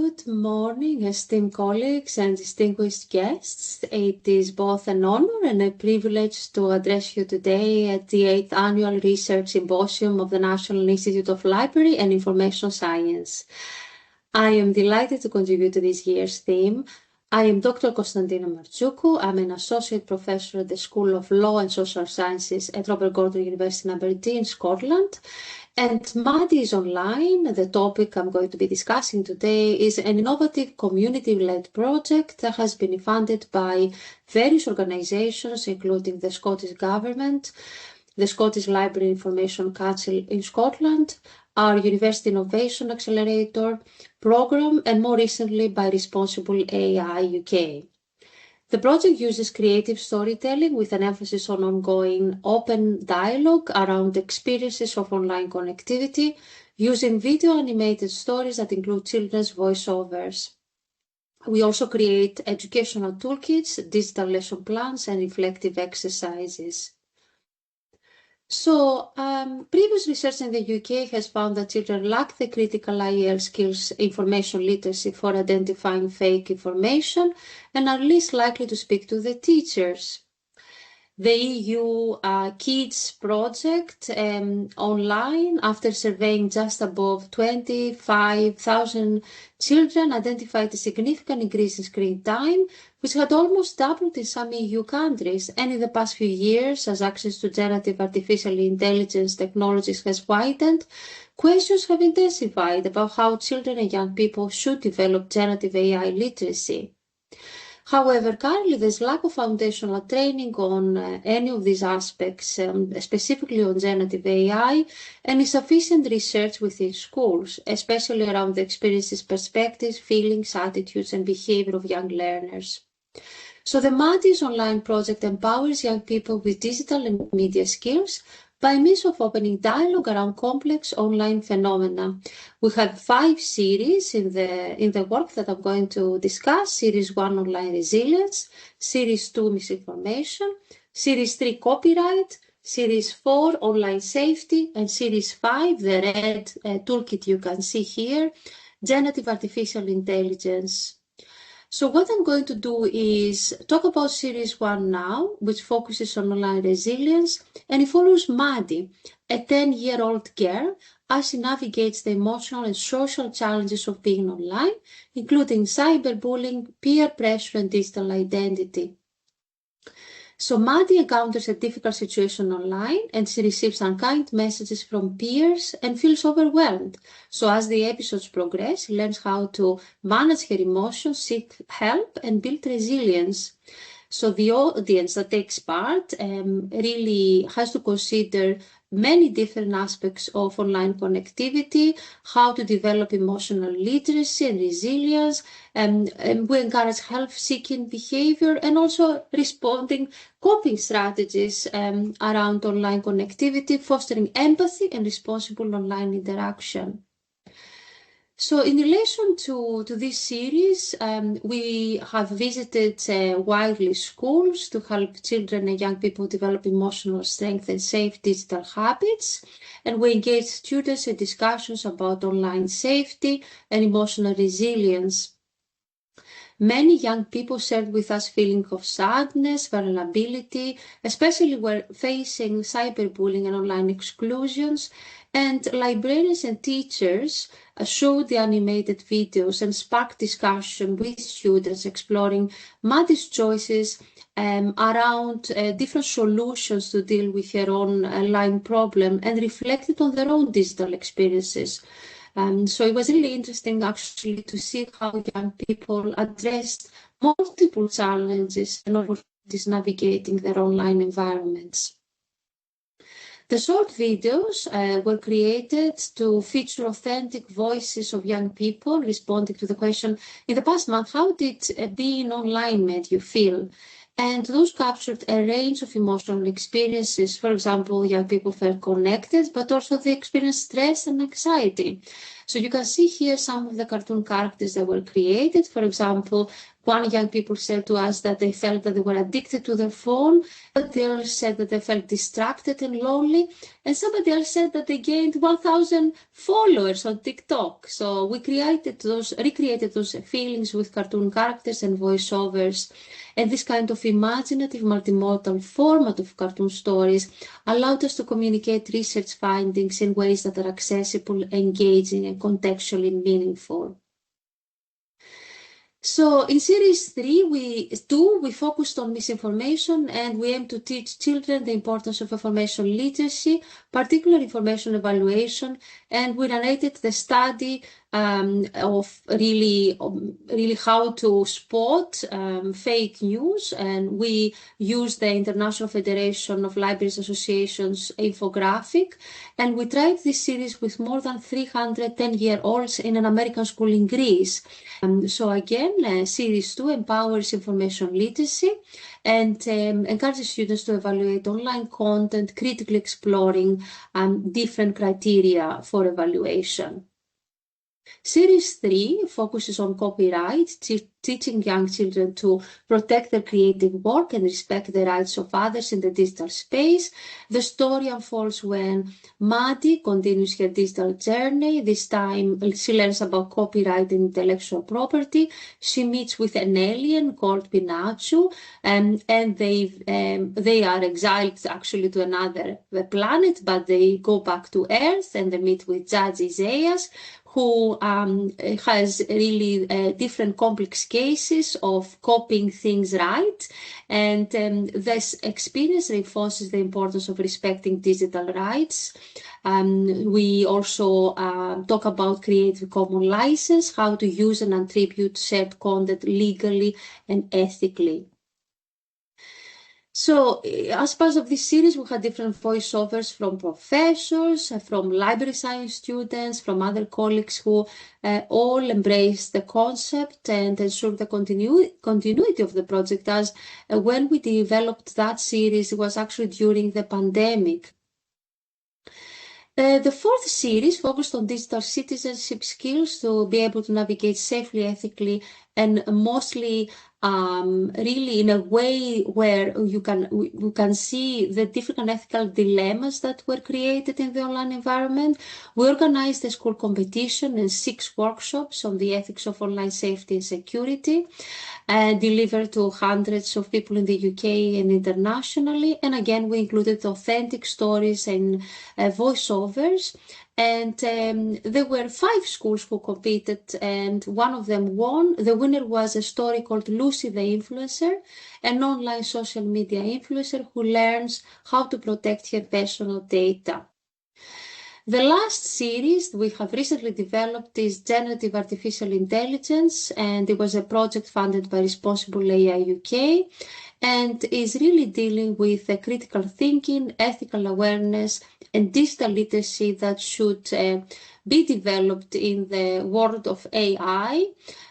Good morning, esteemed colleagues and distinguished guests. It is both an honor and a privilege to address you today at the 8th Annual Research Symposium of the National Institute of Library and Information Science. I am delighted to contribute to this year's theme. I am Dr. Konstantina Martzoukou. I'm an Associate Professor at the School of Law and Social Sciences at Robert Gordon University in Aberdeen, Scotland. And Maddie is online. The topic I'm going to be discussing today is an innovative community-led project that has been funded by various organisations, including the Scottish Government, the Scottish Library Information Council in Scotland, our University Innovation Accelerator program, and more recently by Responsible AI UK. The project uses creative storytelling with an emphasis on ongoing open dialogue around experiences of online connectivity, using video animated stories that include children's voiceovers. We also create educational toolkits, digital lesson plans, and reflective exercises. So, previous research in the UK has found that children lack the critical IEL skills, information literacy, for identifying fake information and are least likely to speak to the teachers. The EU Kids project online, after surveying just above 25,000 children, identified a significant increase in screen time, which had almost doubled in some EU countries. And in the past few years, as access to generative artificial intelligence technologies has widened, questions have intensified about how children and young people should develop generative AI literacy. However, currently there's lack of foundational training on any of these aspects, specifically on generative AI, and insufficient research within schools, especially around the experiences, perspectives, feelings, attitudes, and behavior of young learners. So the Maddie's online project empowers young people with digital and media skills by means of opening dialogue around complex online phenomena. We have 5 series in the work that I'm going to discuss. Series 1, Online Resilience. Series 2, Misinformation. Series 3, Copyright. Series 4, Online Safety. And Series 5, the red toolkit you can see here, Generative Artificial Intelligence. So what I'm going to do is talk about Series 1 now, which focuses on online resilience, and it follows Maddie, a 10-year-old girl, as she navigates the emotional and social challenges of being online, including cyberbullying, peer pressure, and digital identity. So Maddie encounters a difficult situation online and she receives unkind messages from peers and feels overwhelmed. So as the episodes progress, she learns how to manage her emotions, seek help, and build resilience. So the audience that takes part really has to consider many different aspects of online connectivity, how to develop emotional literacy and resilience, and we encourage health-seeking behavior and also responding coping strategies around online connectivity, fostering empathy and responsible online interaction. So in relation to this series, we have visited widely schools to help children and young people develop emotional strength and safe digital habits. And we engage students in discussions about online safety and emotional resilience. Many young people shared with us feelings of sadness, vulnerability, especially when facing cyberbullying and online exclusions. And librarians and teachers showed the animated videos and sparked discussion with students exploring Maddie's choices around different solutions to deal with her own online problem and reflected on their own digital experiences. So it was really interesting actually to see how young people addressed multiple challenges and opportunities navigating their online environments. The short videos were created to feature authentic voices of young people responding to the question, in the past month, how did being online made you feel? And those captured a range of emotional experiences. For example, young people felt connected, but also they experienced stress and anxiety. So you can see here some of the cartoon characters that were created. For example, One young people said to us that they felt that they were addicted to their phone. Somebody else said that they felt distracted and lonely. And somebody else said that they gained 1,000 followers on TikTok. So we recreated those feelings with cartoon characters and voiceovers. And this kind of imaginative multimodal format of cartoon stories allowed us to communicate research findings in ways that are accessible, engaging, and contextually meaningful. So in series 3, we focused on misinformation, and we aim to teach children the importance of information literacy, particularly information evaluation, and we narrated the study of really how to spot fake news, and we used the International Federation of Libraries Associations infographic, and we tried this series with more than 300 10-year-olds in an American school in Greece. So again, series 2 empowers information literacy and encourages students to evaluate online content, critically exploring different criteria for evaluation. Series 3 focuses on copyright, teaching young children to protect their creative work and respect the rights of others in the digital space. The story unfolds when Maddie continues her digital journey. This time she learns about copyright and intellectual property. She meets with an alien called Pinachu, and they are exiled actually to another planet, but they go back to Earth and they meet with Judge Isaias, who has really different complex cases of copying things right. And this experience reinforces the importance of respecting digital rights. We also talk about Creative Commons license, how to use and attribute shared content legally and ethically. So, as part of this series, we had different voiceovers from professors, from library science students, from other colleagues who all embraced the concept and ensured the continuity of the project, as when we developed that series, it was actually during the pandemic. The fourth series focused on digital citizenship skills to be able to navigate safely, ethically, and mostly really in a way where you can see the different ethical dilemmas that were created in the online environment. We organized a school competition and 6 workshops on the ethics of online safety and security, delivered to hundreds of people in the UK and internationally. And again, we included authentic stories and voiceovers. And there were 5 schools who competed, and one of them won. The winner was a story called Lucy the Influencer, an online social media influencer who learns how to protect her personal data. The last series we have recently developed is Generative Artificial Intelligence, and it was a project funded by Responsible AI UK, and is really dealing with critical thinking, ethical awareness, and digital literacy that should be developed in the world of AI.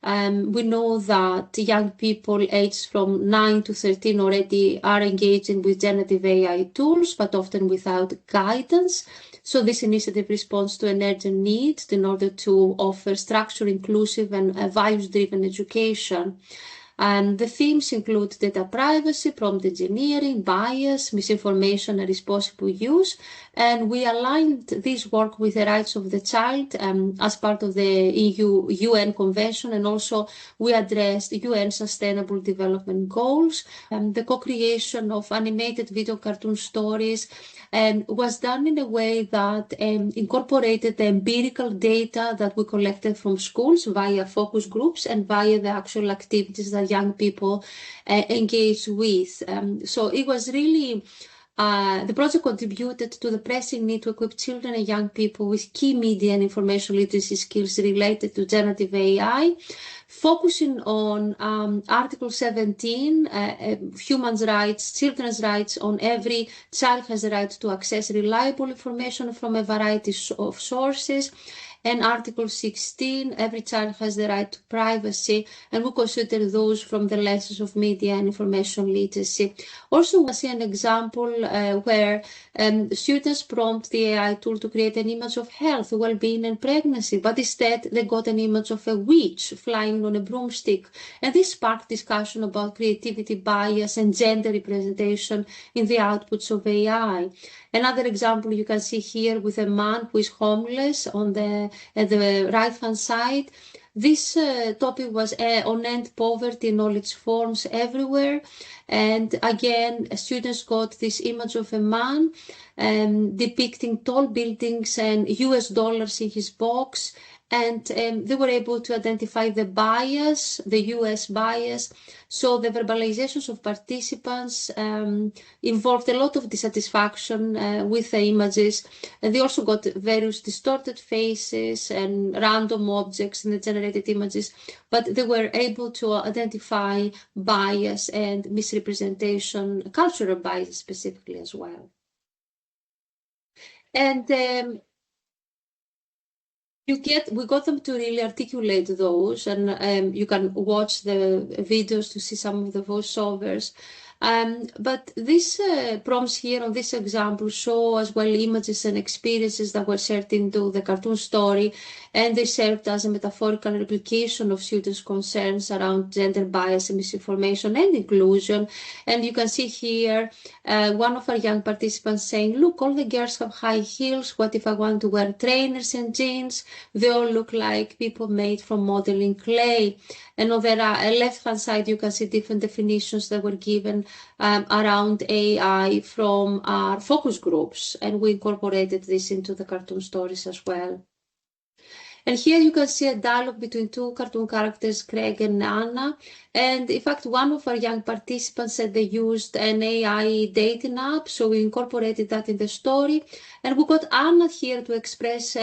We know that young people aged from 9 to 13 already are engaging with generative AI tools, but often without guidance. So this initiative responds to an urgent need in order to offer structured, inclusive, and values-driven education. The themes include data privacy, prompt engineering, bias, misinformation, and responsible use. And we aligned this work with the rights of the child as part of the UN Convention, and also we addressed UN Sustainable Development Goals. The co-creation of animated video cartoon stories was done in a way that incorporated the empirical data that we collected from schools via focus groups and via the actual activities that young people engage with. So it was really, the project contributed to the pressing need to equip children and young people with key media and information literacy skills related to generative AI, focusing on Article 17, human rights, children's rights. On every child has the right to access reliable information from a variety of sources, And Article 16, every child has the right to privacy, and we consider those from the lessons of media and information literacy. Also, we see an example where students prompt the AI tool to create an image of health, well-being, and pregnancy, but instead they got an image of a witch flying on a broomstick. And this sparked discussion about creativity bias and gender representation in the outputs of AI. Another example you can see here with a man who is homeless at the right-hand side. This topic was on end poverty in all its forms everywhere. And again, students got this image of a man depicting tall buildings and US dollars in his box. And they were able to identify the bias, the US bias. So the verbalizations of participants involved a lot of dissatisfaction with the images. And they also got various distorted faces and random objects in the generated images. But they were able to identify bias and misrepresentation, cultural bias specifically as well. And we got them to really articulate those, and you can watch the videos to see some of the voiceovers. But these prompts here on this example show as well images and experiences that were shared into the cartoon story, and they served as a metaphorical replication of students' concerns around gender bias and misinformation and inclusion. And you can see here one of our young participants saying, look, all the girls have high heels. What if I want to wear trainers and jeans? They all look like people made from modeling clay. And on the left-hand side, you can see different definitions that were given around AI from our focus groups. And we incorporated this into the cartoon stories as well. And here you can see a dialogue between two cartoon characters, Craig and Anna. And in fact, one of our young participants said they used an AI dating app, so we incorporated that in the story. And we got Anna here to express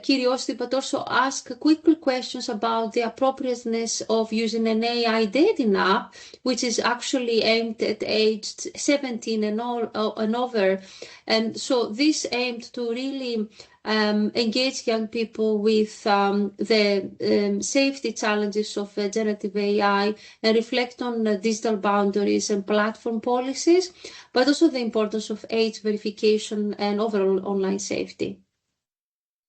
curiosity, but also ask quick questions about the appropriateness of using an AI dating app, which is actually aimed at aged 17 and over. And so this aimed to really engage young people with the safety challenges of generative AI and reflect on digital boundaries and platform policies, but also the importance of age verification and overall online safety.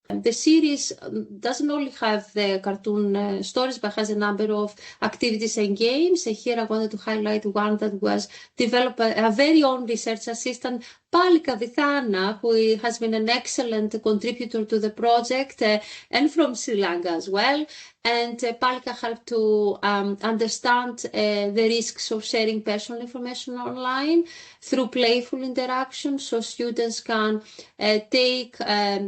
The series doesn't only have the cartoon stories, but has a number of activities and games. And here I wanted to highlight one that was developed by our very own research assistant, Palika Vithana, who has been an excellent contributor to the project and from Sri Lanka as well. And Palika helped to understand the risks of sharing personal information online through playful interaction. So students can take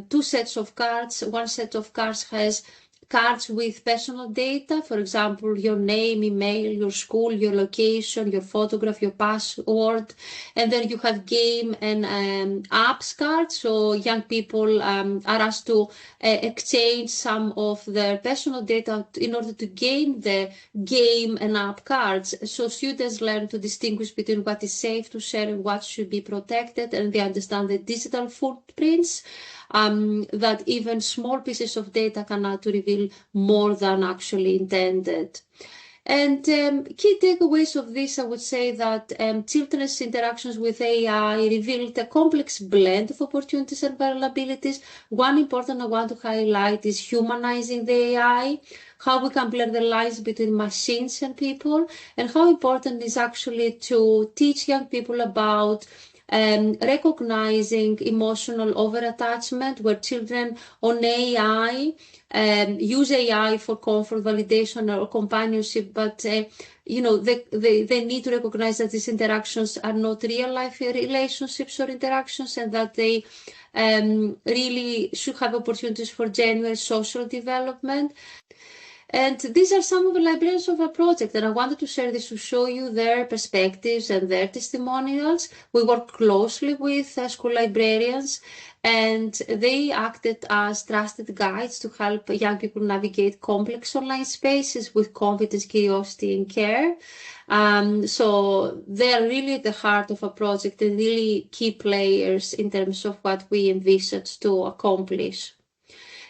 two sets of cards. One set of cards has cards with personal data, for example, your name, email, your school, your location, your photograph, your password. And then you have game and apps cards. So young people are asked to exchange some of their personal data in order to gain the game and app cards. So students learn to distinguish between what is safe to share and what should be protected, and they understand the digital footprints. That even small pieces of data can now to reveal more than actually intended. And key takeaways of this, I would say that children's interactions with AI revealed a complex blend of opportunities and vulnerabilities. One important I want to highlight is humanizing the AI, how we can blur the lines between machines and people, and how important it is actually to teach young people about recognizing emotional over-attachment, where children on AI use AI for comfort, validation, or companionship, but they need to recognize that these interactions are not real-life relationships or interactions, and that they really should have opportunities for genuine social development. And these are some of the librarians of our project, and I wanted to share this to show you their perspectives and their testimonials. We work closely with school librarians, and they acted as trusted guides to help young people navigate complex online spaces with confidence, curiosity, and care. So they are really at the heart of our project and really key players in terms of what we envisage to accomplish.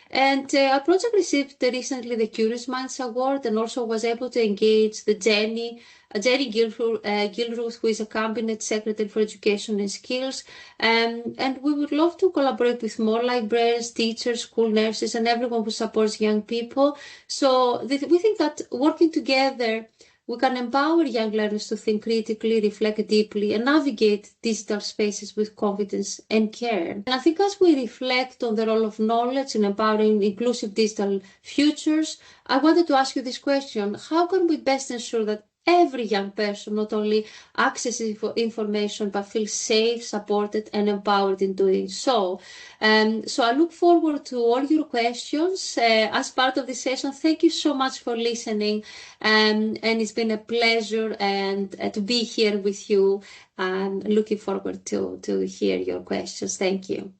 And our project received recently the Curious Minds Award and also was able to engage the Jenny Gilruth, who is a Cabinet Secretary for Education and Skills. And we would love to collaborate with more librarians, teachers, school nurses, and everyone who supports young people. So we think that working together, we can empower young learners to think critically, reflect deeply, and navigate digital spaces with confidence and care. And I think as we reflect on the role of knowledge in empowering inclusive digital futures, I wanted to ask you this question: how can we best ensure that every young person not only accesses information but feels safe, supported, and empowered in doing so? So I look forward to all your questions as part of this session. Thank you so much for listening, and it's been a pleasure and to be here with you. I'm looking forward to hear your questions. Thank you.